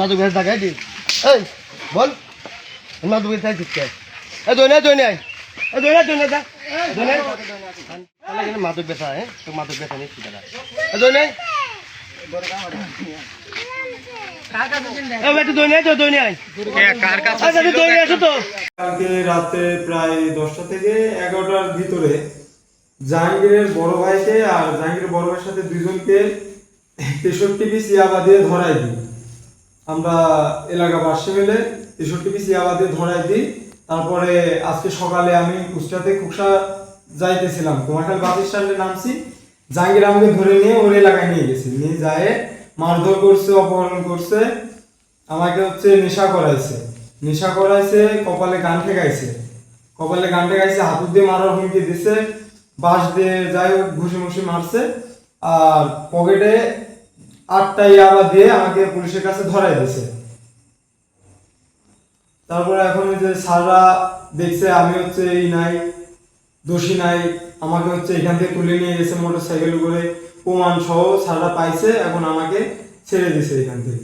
মাদক বেশ দেখাই দি এই বল মাদক বেশ দেখাই দিচ্ছে এই দই মাদক বেচা হ্যাঁ তো মাদক বেচা নিচ্ছি দাদা দই নাই কালকে রাতে প্রায় 10টা থেকে 11টার ভিতরে জাহাঙ্গীরের বড় ভাইকে আর জাহাঙ্গীরের বড় ভাইয়ের সাথে দুজনকে 63 পিস ইয়াবা দিয়ে ধরাই দিই। আমরা এলাকাবাসী মিলে 63 পিস ইয়াবা দিয়ে ধরাই দিই। তারপরে আজকে সকালে আমি কুষ্টাতে খুকসা যাইতেছিলাম, কুমারখাল বাস স্ট্যান্ডে নামছি। জাহাঙ্গীর আমাকে ধরে নিয়ে ওর এলাকায় নিয়ে গেছে, নিয়ে যায় মারধর করছে, অপহরণ করছে, আমাকে নেশা করাইছে, কপালে গান ঠেকাইছে, হাতুড় দিয়ে মারার হুমকি দিছে, বাঁশ দিয়ে যাই হোক ঘুষি মারছে, আর পকেটে 8টা ইয়াবা দিয়ে আমাকে পুলিশের কাছে ধরাই দিছে। তারপরে এখন যে স্যাররা দেখছে আমি দোষী নাই, আমাকে এখান থেকে তুলে নিয়ে গেছে মোটর সাইকেল করে, প্রমাণ সহ স্যাররা পাইছে, এখন আমাকে ছেড়ে দিছে এখান থেকে।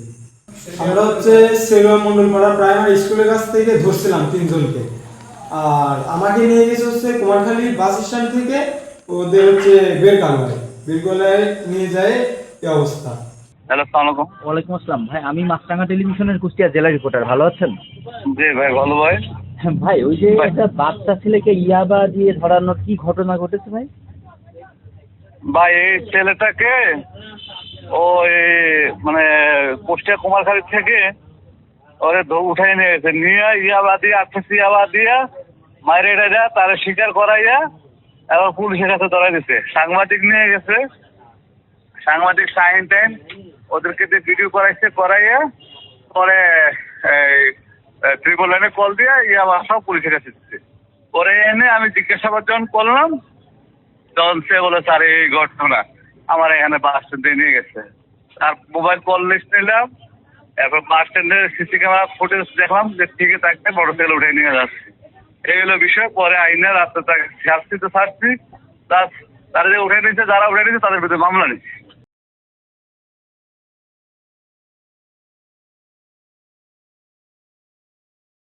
আমরা সেলুয়া মন্ডল পাড়া প্রাইমারি স্কুলের কাছ থেকে ধরছিলাম 3 জনকে, আর আমাকে নিয়ে গেছে কুমারখালী বাস স্ট্যান্ড থেকে ওদের বেরগলায় নিয়ে যায়। এই অবস্থা। হ্যালো, আসসালামু আলাইকুম। ওয়ালাইকুম আসসালাম ভাই, আমি মাছরাঙা টেলিভিশনের কুষ্টিয়া জেলা রিপোর্টার। ভালো আছেন? জি ভাই, ভালো ভাই। হ্যাঁ ভাই, ওই যে একটা বাচ্চা ছেলেকে ইয়াবা দিয়ে ধরানোর কি ঘটনা ঘটেছে ভাই? ভাই এই ছেলেটাকে ওই মানে কুষ্টিয়া কুমারখালী থেকে ওরে উঠাই নিয়ে গেছে, নিয়ে ইয়াবা দিয়ে 28 ইয়াবা দিয়ে মাইরে যা তারা স্বীকার করাইয়া এবার পুলিশের কাছে ধরাই দিছে। সাংবাদিক নিয়ে গেছে, সাংবাদিক টাইম ওদেরকে দিয়ে ভিডিও করাইয়া পরে ট্রিপল লাইনে কল দিয়ে ইয়াবা সব পুলিশের কাছে দিচ্ছে। পরে এনে আমি জিজ্ঞাসাবাদ যখন করলাম তখন সে বলে স্যার এই ঘটনা আমার এখানে বাস স্ট্যান্ডে নিয়ে গেছে। তার মোবাইল কল লিস্ট নিলাম, এরপর বাস স্ট্যান্ডের সিসি ক্যামেরা ফুটেজ দেখলাম যে ঠিকই থাকতে মোটরসাইকেল উঠে নিয়ে যাচ্ছে। এই হলো বিষয়। পরে আইনের রাস্তা ছাড়ছি, তারা যে উঠে নিয়েছে, যারা উঠে নিয়েছে তাদের বিরুদ্ধে মামলা নিচ্ছে।